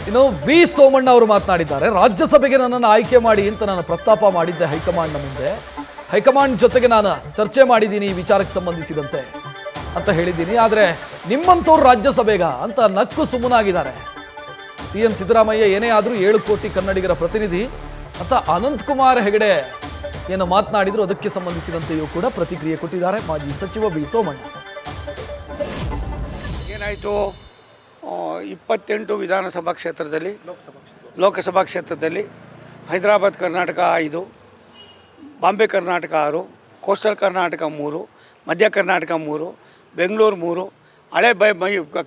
ಇನ್ನು ವಿ ಸೋಮಣ್ಣ ಅವರು ಮಾತನಾಡಿದ್ದಾರೆ. ರಾಜ್ಯಸಭೆಗೆ ನನ್ನನ್ನು ಆಯ್ಕೆ ಮಾಡಿ ಅಂತ ನಾನು ಪ್ರಸ್ತಾಪ ಮಾಡಿದ್ದೆ ಹೈಕಮಾಂಡ್ನ ಮುಂದೆ. ಹೈಕಮಾಂಡ್ ಜೊತೆಗೆ ನಾನು ಚರ್ಚೆ ಮಾಡಿದ್ದೀನಿ ಈ ವಿಚಾರಕ್ಕೆ ಸಂಬಂಧಿಸಿದಂತೆ ಅಂತ ಹೇಳಿದ್ದೀನಿ. ಆದರೆ ನಿಮ್ಮಂಥವ್ರು ರಾಜ್ಯಸಭೆಗ ಅಂತ ನಕ್ಕು ಸುಮ್ಮನಾಗಿದ್ದಾರೆ. ಸಿಎಂ ಸಿದ್ದರಾಮಯ್ಯ ಏನೇ ಆದರೂ 7 ಕೋಟಿ ಕನ್ನಡಿಗರ ಪ್ರತಿನಿಧಿ ಅಂತ ಅನಂತಕುಮಾರ್ ಹೆಗಡೆ ಏನು ಮಾತನಾಡಿದ್ರು ಅದಕ್ಕೆ ಸಂಬಂಧಿಸಿದಂತೆಯೂ ಕೂಡ ಪ್ರತಿಕ್ರಿಯೆ ಕೊಟ್ಟಿದ್ದಾರೆ ಮಾಜಿ ಸಚಿವ ವಿ ಸೋಮಣ್ಣ. ಏನಾಯಿತು, 28 ವಿಧಾನಸಭಾ ಕ್ಷೇತ್ರದಲ್ಲಿ, ಲೋಕಸಭಾ ಕ್ಷೇತ್ರದಲ್ಲಿ ಹೈದರಾಬಾದ್ ಕರ್ನಾಟಕ 5, ಬಾಂಬೆ ಕರ್ನಾಟಕ 6, ಕೋಸ್ಟಲ್ ಕರ್ನಾಟಕ 3, ಮಧ್ಯ ಕರ್ನಾಟಕ 3, ಬೆಂಗಳೂರು 3, ಹಳೆ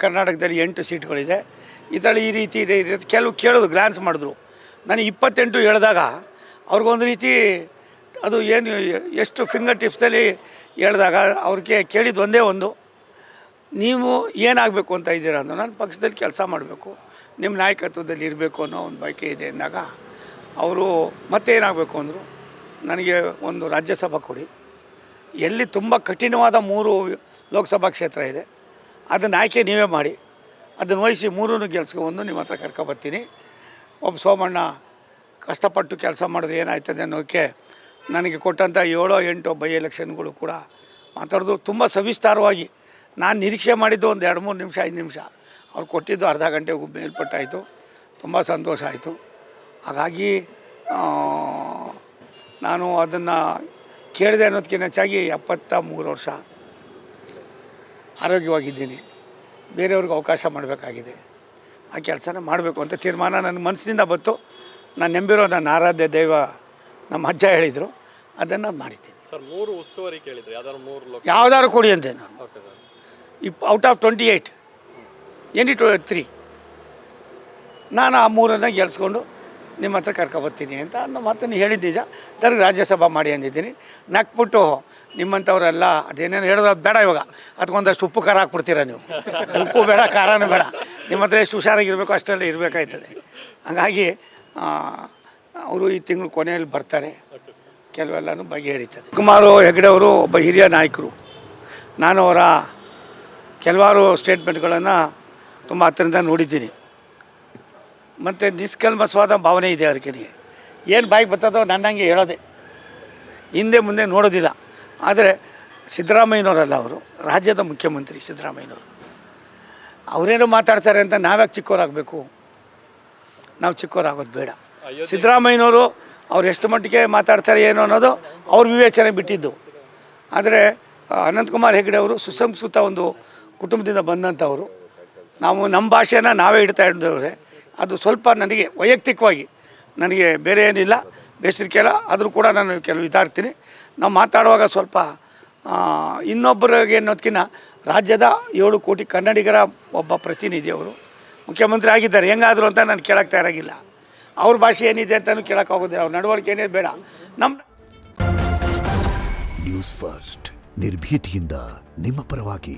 ಕರ್ನಾಟಕದಲ್ಲಿ 8 ಸೀಟ್ಗಳಿದೆ. ಇದರಲ್ಲಿ ಈ ರೀತಿ ಇದೆ. ಕೆಲವು ಕೇಳೋದು ಗ್ಲಾನ್ಸ್ ಮಾಡಿದ್ರು. ನನಗೆ 28 ಹೇಳಿದಾಗ ಅವ್ರಿಗೊಂದು ರೀತಿ ಅದು ಏನು ಎಷ್ಟು ಫಿಂಗರ್ ಟಿಪ್ಸ್ದಲ್ಲಿ ಹೇಳಿದಾಗ ಅವ್ರಿಗೆ ಕೇಳಿದ್ದು ಒಂದೇ ಒಂದು, ನೀವು ಏನಾಗಬೇಕು ಅಂತ ಇದ್ದೀರಾ ಅನ್ನೋ, ನನ್ನ ಪಕ್ಷದಲ್ಲಿ ಕೆಲಸ ಮಾಡಬೇಕು, ನಿಮ್ಮ ನಾಯಕತ್ವದಲ್ಲಿ ಇರಬೇಕು ಅನ್ನೋ ಒಂದು ಬಯಕೆ ಇದೆ ಅಂದಾಗ ಅವರು ಮತ್ತೇನಾಗಬೇಕು ಅಂದರು, ನನಗೆ ಒಂದು ರಾಜ್ಯಸಭಾ ಕೊಡಿ, ಎಲ್ಲಿ ತುಂಬ ಕಠಿಣವಾದ 3 ಲೋಕಸಭಾ ಕ್ಷೇತ್ರ ಇದೆ ಅದನ್ನು ಆಯ್ಕೆ ನೀವೇ ಮಾಡಿ, ಅದನ್ನು ವಹಿಸಿ 3 ಗೆಲ್ಸ್ಕೊಂಡು ನಿಮ್ಮ ಹತ್ರ ಕರ್ಕೊಬರ್ತೀನಿ. ಒಬ್ಬ ಸೋಮಣ್ಣ ಕಷ್ಟಪಟ್ಟು ಕೆಲಸ ಮಾಡಿದ್ರೆ ಏನಾಯ್ತದೆ ಅನ್ನೋಕ್ಕೆ ನನಗೆ ಕೊಟ್ಟಂಥ 7-8 ಬೈ ಎಲೆಕ್ಷನ್ಗಳು ಕೂಡ ಮಾತಾಡಿದ್ರು ತುಂಬ ಸವಿಸ್ತಾರವಾಗಿ. ನಾನು ನಿರೀಕ್ಷೆ ಮಾಡಿದ್ದು ಒಂದು 2-3 ನಿಮಿಷ 5 ನಿಮಿಷ, ಅವ್ರು ಕೊಟ್ಟಿದ್ದು ಅರ್ಧ ಗಂಟೆಗೂ ಮೇಲ್ಪಟ್ಟಾಯಿತು. ತುಂಬ ಸಂತೋಷ ಆಯಿತು. ಹಾಗಾಗಿ ನಾನು ಅದನ್ನು ಕೇಳಿದೆ ಅನ್ನೋದಕ್ಕಿಂತ ಹೆಚ್ಚಾಗಿ 73 ವರ್ಷ ಆರೋಗ್ಯವಾಗಿದ್ದೀನಿ, ಬೇರೆಯವ್ರಿಗೆ ಅವಕಾಶ ಮಾಡಬೇಕಾಗಿದೆ, ಆ ಕೆಲಸನ ಮಾಡಬೇಕು ಅಂತ ತೀರ್ಮಾನ ನನ್ನ ಮನಸ್ಸಿನಿಂದ ಬಂತು. ನಾನು ನಂಬಿರೋ ನನ್ನ ಆರಾಧ್ಯ ದೈವ ನಮ್ಮ ಅಜ್ಜ ಹೇಳಿದರು, ಅದನ್ನು ಮಾಡಿದ್ದೀನಿ. ಸರ್ 3 ಉಸ್ತುವಾರಿ ಕೇಳಿದ್ರು, ಯಾವ್ದಾದ್ರು ಕೊಡಿ ಅಂತೆ. ನಾನು ಔಟ್ ಆಫ್ 28 ಎನಿ 3 ನಾನು ಆ 3 ಗೆಲ್ಸ್ಕೊಂಡು ನಿಮ್ಮ ಹತ್ರ ಕರ್ಕೊಬರ್ತೀನಿ ಅಂತ ಅನ್ನೋ ಮಾತನ್ನು ಹೇಳಿದ್ದು ನಿಜ. ನನಗೆ ರಾಜ್ಯಸಭಾ ಮಾಡಿ ಅಂದಿದ್ದೀನಿ. ನಕ್ಬಿಟ್ಟು ನಿಮ್ಮಂಥವರೆಲ್ಲ ಅದೇನೇನು ಹೇಳಿದ್ರು ಅದು ಬೇಡ, ಇವಾಗ ಅದಕ್ಕೊಂದಷ್ಟು ಉಪ್ಪು ಖಾರ ಹಾಕ್ಬಿಡ್ತೀರ ನೀವು. ಉಪ್ಪು ಬೇಡ, ಖಾರನೂ ಬೇಡ, ನಿಮ್ಮ ಹತ್ರ ಎಷ್ಟು ಹುಷಾರಾಗಿರಬೇಕು ಅಷ್ಟರಲ್ಲಿ ಇರಬೇಕಾಯ್ತದೆ. ಹಾಗಾಗಿ ಅವರು ಈ ತಿಂಗಳು ಕೊನೆಯಲ್ಲಿ ಬರ್ತಾರೆ, ಕೆಲವೆಲ್ಲನೂ ಬಗೆಹರಿತದೆ. ಕುಮಾರ್ ಹೆಗಡೆ ಅವರು ಒಬ್ಬ ಹಿರಿಯ ನಾಯಕರು. ನಾನು ಅವರ ಕೆಲವಾರು ಸ್ಟೇಟ್ಮೆಂಟ್ಗಳನ್ನು ತುಂಬ ಹತ್ತಿರದಿಂದ ನೋಡಿದ್ದೀನಿ. ಮತ್ತು ನಿಷ್ಕಲ್ಮಸವಾದ ಭಾವನೆ ಇದೆ ಅವ್ರಿಗೆ. ಏನು ಬಾಯಿಗೆ ಬರ್ತದೋ ನನ್ನಂಗೆ ಹೇಳೋದೆ, ಹಿಂದೆ ಮುಂದೆ ನೋಡೋದಿಲ್ಲ. ಆದರೆ ಸಿದ್ದರಾಮಯ್ಯನವರಲ್ಲ, ಅವರು ರಾಜ್ಯದ ಮುಖ್ಯಮಂತ್ರಿ ಸಿದ್ದರಾಮಯ್ಯನವರು. ಅವರೇನು ಮಾತಾಡ್ತಾರೆ ಅಂತ ನಾವ್ಯಾಕೆ ಚಿಕ್ಕವರಾಗಬೇಕು? ನಾವು ಚಿಕ್ಕವರಾಗೋದು ಬೇಡ. ಸಿದ್ದರಾಮಯ್ಯನವರು ಅವ್ರು ಎಷ್ಟು ಮಟ್ಟಿಗೆ ಮಾತಾಡ್ತಾರೆ ಏನು ಅನ್ನೋದು ಅವ್ರ ವಿವೇಚನೆ ಬಿಟ್ಟಿದ್ದು. ಆದರೆ ಅನಂತಕುಮಾರ್ ಹೆಗಡೆ ಅವರು ಸುಸಂಸ್ಕೃತ ಒಂದು ಕುಟುಂಬದಿಂದ ಬಂದಂಥವರು. ನಾವು ನಮ್ಮ ಭಾಷೆನ ನಾವೇ ಇಡ್ತಾ ಇದ್ದವ್ರೆ. ಅದು ಸ್ವಲ್ಪ ನನಗೆ ವೈಯಕ್ತಿಕವಾಗಿ ನನಗೆ ಬೇರೆ ಏನಿಲ್ಲ, ಬೇಸರಿಕೆ ಇಲ್ಲ. ಆದರೂ ಕೂಡ ನಾನು ಕೆಲವು ಇದಾಗ್ತೀನಿ. ನಾವು ಮಾತಾಡುವಾಗ ಸ್ವಲ್ಪ ಇನ್ನೊಬ್ಬರಿಗೆ ಅನ್ನೋದಕ್ಕಿಂತ ರಾಜ್ಯದ 7 ಕೋಟಿ ಕನ್ನಡಿಗರ ಒಬ್ಬ ಪ್ರತಿನಿಧಿ ಅವರು ಮುಖ್ಯಮಂತ್ರಿ ಆಗಿದ್ದಾರೆ. ಹೆಂಗಾದರು ಅಂತ ನಾನು ಕೇಳಕ್ಕೆ ತಯಾರಾಗಿಲ್ಲ. ಅವ್ರ ಭಾಷೆ ಏನಿದೆ ಅಂತಲೂ ಕೇಳೋಕ್ಕಾಗೋದಿಲ್ಲ. ಅವ್ರ ನಡವಳಿಕೆ ಏನೇ ಬೇಡ. ನಮ್ಮ ನ್ಯೂಸ್ ಫಸ್ಟ್ ನಿರ್ಭೀತಿಯಿಂದ ನಿಮ್ಮ ಪರವಾಗಿ.